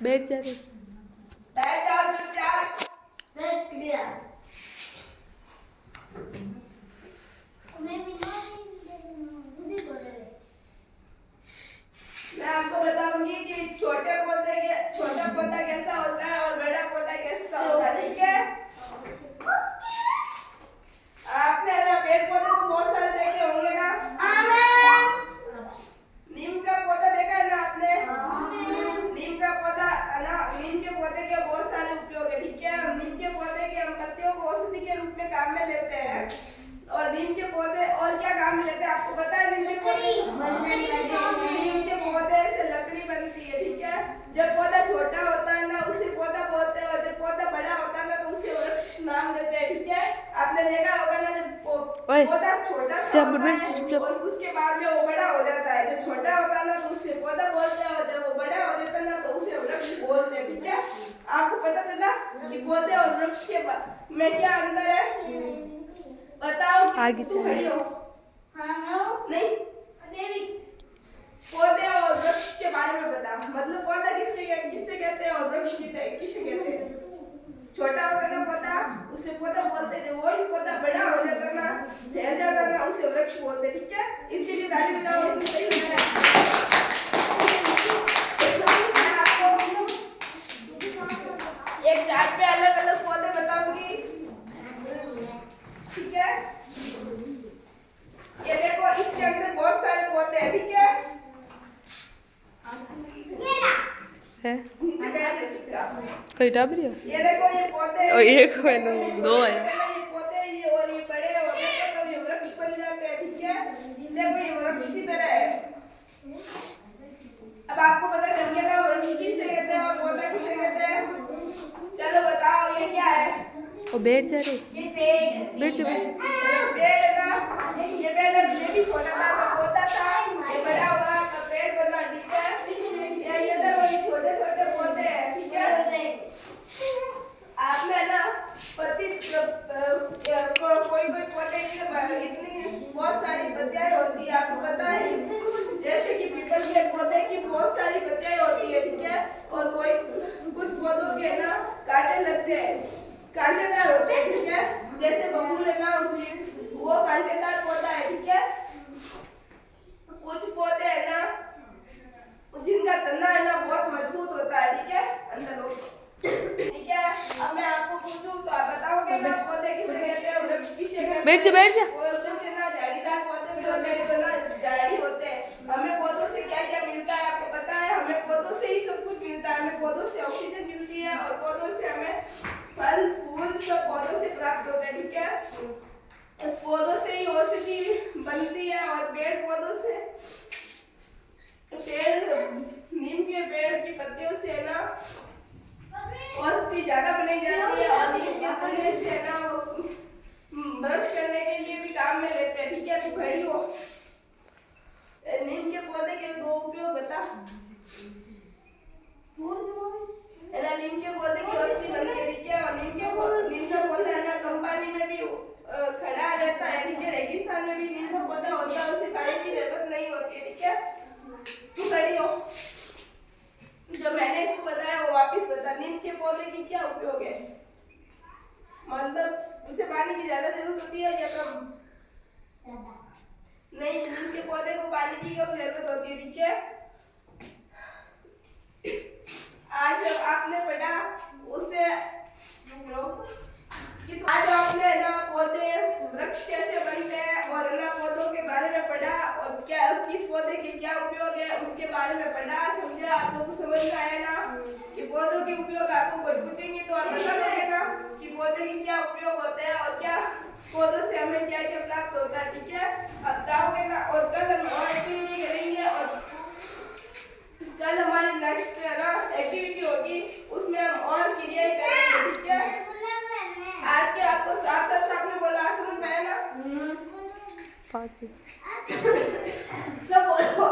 बैठ जा रे। बैठ जाओ चुपचाप। बैठ गया। मैं आपको बताऊंगी कि छोटा पौधा कैसा होता है और बड़ा पौधा कैसा होता है, ठीक है? आपने ना पेड़ पौधे तो बहुत सारे देखे होंगे ना? नीम का पौधा देखा है ना आपने? नीम का पौधा ना, नीम के पौधे के बहुत सारे उपयोग है, ठीक है? नीम के पौधे के हम पत्तियों को औषधि के रूप में काम में लेते हैं। और नीम के पौधे और क्या काम में लेते हैं आपको पता है? नीम के पौधे से लकड़ी बनती है, ठीक है? जब पौधा छोटा होता है ना उसे पौधा बोलते हैं, और जब पौधा बड़ा होता है ना तो उसे वृक्ष नाम देते हैं, ठीक है? आपने देखा होगा ना, जब पौधा छोटा सा होता है और उसके बाद में वो बड़ा हो जाता है। जब छोटा होता है ना तो उसे पौधा बोलते हैं, और जब वो बड़ा हो जाता है ना तो उसे वृक्ष बोलते हैं, ठीक है? आपको पता चला कि पौधे और वृक्ष के में क्या अंतर है? बताओ। आगे तू खड़ी हो। नहीं, पौधे और वृक्ष के बारे में बता। मतलब पौधा किससे कहते हैं और वृक्ष किसे कहते हैं? छोटा होता ना पौधा उसे पौधा बोलते हैं, वही पौधा बड़ा हो जाता ना, फैल जाता ना, उसे वृक्ष बोलते हैं, ठीक है? इसके लिए ताली बजाओ। इसमें सही है। एक चार्ट पे अलग अलग पौधे बताऊंगी, ठीक है? ये देखो, इसके अंदर बहुत सारे पौधे हैं, ठीक है? है नीचे बैठ के चुपचाप। कोई डाबरी है? ये देखो, ये पौधे और एक है ना, दो है। ये पौधे ये और ये बड़े होते हैं तो ये वृक्ष बन जाते हैं, ठीक है? देखो ये वृक्ष की तरह है। अब आपको पता चल गया ना वृक्ष किसे कहते हैं और पौधा किसे कहते हैं? चलो बताओ ये क्या है? ओ बैठ जा रे। ये पेड़। बैठ जा। पेड़ है ना, ये पहले ये भी छोटा था तो पौधा था, ये बड़ा हुआ तो पेड़ बना, ठीक है? ये देखो ये छोटे छोटे पौधे हैं, ठीक है? आपने ना पत्ती कोई पौधे की इतनी बहुत सारी पत्तियां होती है, आपको पता है? जैसे कि पीपल के पौधे की बहुत सारी पत्तियां होती है, ठीक है? और कुछ पौधों के ना कांटे लगते हैं, कांटेदार होते हैं, ठीक है? जैसे बबूल है ना, वो कांटेदार पौधा है, ठीक है? कुछ पौधे है ना जिनका तना है ना बहुत मजबूत होता है, ठीक है? अंदर लोग, ठीक है? अब मैं आपको पूछूं तो आप बताओगे ना पौधे किसे कहते हैं, वृक्ष किसे कहते हैं? बैठ जा। कुछ ना झाड़ीदार पौधे भी होते हैं जो ना झाड़ी होते हैं। हमें पौधों से क्या क्या मिलता है आपको पता है? हमें पौधों से ही सब कुछ मिलता है। हमें पौधों से ऑक्सीजन मिलती है और पौधों से हमें फल फूल सब पौधों से प्राप्त होते हैं, ठीक है? पौधों से ही औषधि बनती है और पेड़ पौधों से नीम के पेड़ की पत्तियों से ना औषधि ज्यादा बनाई जाती है, और नीम के तने से ना ब्रश करने के लिए भी काम में लेते हैं, ठीक है? तू खड़ी हो। नीम के पौधे के दो उपयोग बता। नीम के पौधे की औषधि बनती है, ठीक है? और नीम का पौधा है ना कंपानी में भी खड़ा रहता है, ठीक है? रेगिस्तान में भी नीम का पौधा होता है, उसे पानी की जरूरत नहीं होती है, ठीक है? तू खड़ी हो। जो मैंने इसको बताया वो वापस बता। नीम के पौधे की क्या उपयोग है? मतलब उसे पानी की ज्यादा जरूरत होती है या कम? नहीं, नीम के पौधे को पानी की कम जरूरत होती है, ठीक है? आज जब आपने पढ़ा उससे आज आपने ना पौधे वृक्ष कैसे बनते हैं और ना पौधों के बारे में पढ़ा, और क्या किस पौधे के क्या उपयोग है उनके बारे में पढ़ा, समझा? आप लोगों को समझ में आया ना कि पौधों के उपयोग? आपको कोई पूछेंगे तो आप बता दोगे ना कि पौधे के क्या उपयोग होते हैं और क्या पौधों से हमें क्या क्या प्राप्त होता है, ठीक है? अब बताओगे ना? और कल हम और एक्टिविटी करेंगे, और कल हमारी नेक्स्ट एक्टिविटी होगी, उसमें हम और क्रियाएं करेंगे, ठीक है? आज के आपको साफ साफ आपने बोला, समझ में आया ना? सब बोलो।